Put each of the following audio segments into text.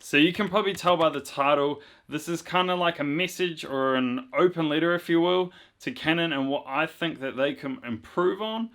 So you can probably tell by the title, this is kind of like a message or an open letter, if you will, to Canon and what I think that they can improve on.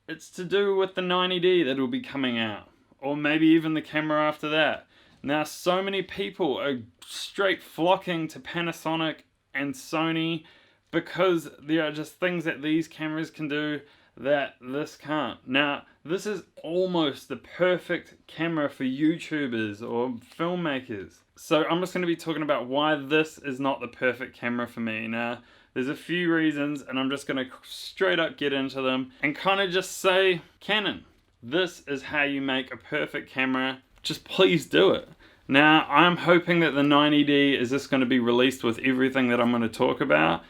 It's to do with the 90D that will be coming out, or maybe even the camera after that. Now, so many people are straight flocking to Panasonic and Sony because there are just things that these cameras can do that this can't. Now, this is almost the perfect camera for YouTubers or filmmakers. So I'm just going to be talking about why this is not the perfect camera for me. Now, there's a few reasons, and I'm just going to straight up get into them and kind of just say, Canon, this is how you make a perfect camera. Just please do it. Now, I'm hoping that the 90D is just going to be released with everything that I'm going to talk about.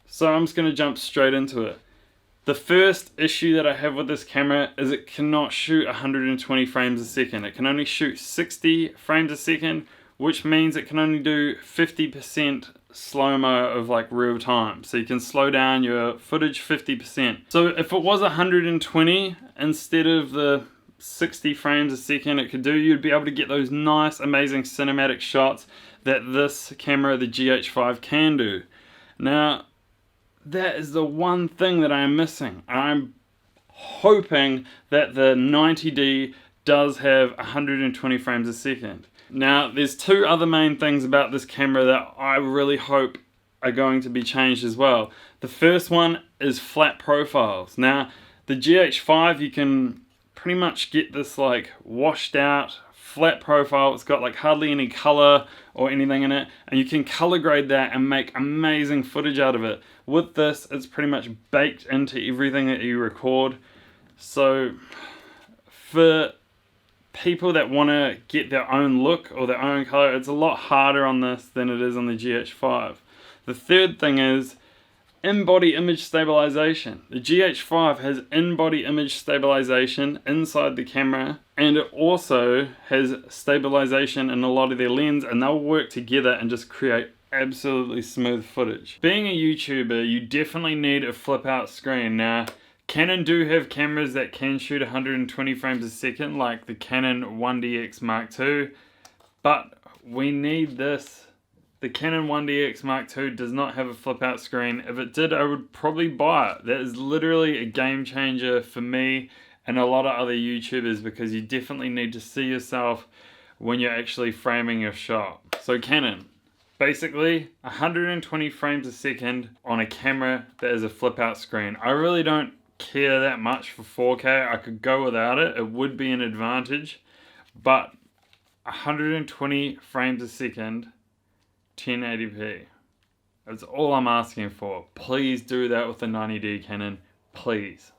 So I'm just going to jump straight into it. The first issue that I have with this camera is it cannot shoot 120 frames a second. It can only shoot 60 frames a second, which means it can only do 50% slow-mo of like real time. So you can slow down your footage 50%. So if it was 120 instead of the 60 frames a second it could do, you'd be able to get those nice, amazing cinematic shots that this camera, the GH5, can do. Now, that is the one thing that I am missing. I'm hoping that the 90D does have 120 frames a second. Now, there's two other main things about this camera that I really hope are going to be changed as well. The first one is flat profiles. Now, the GH5, you can pretty much get this like washed out flat profile. It's got like hardly any color or anything in it, and you can color grade that and make amazing footage out of it. With this, it's pretty much baked into everything that you record. So for people that want to get their own look or their own color, it's a lot harder on this than it is on the GH5. The third thing is in-body image stabilization. The GH5 has in-body image stabilization inside the camera, and it also has stabilization in a lot of their lens, and they'll work together and just create absolutely smooth footage. Being a YouTuber, you definitely need a flip out screen. Now, Canon do have cameras that can shoot 120 frames a second, like the Canon 1DX Mark II, but we need this. The Canon 1DX Mark II does not have a flip out screen. If it did, I would probably buy it. That is literally a game changer for me and a lot of other YouTubers, because you definitely need to see yourself when you're actually framing your shot. So Canon, basically 120 frames a second on a camera that is a flip out screen. I really don't care that much for 4K. I could go without it. It would be an advantage, but 120 frames a second, 1080p. That's all I'm asking for. Please do that with the 90D Canon, please.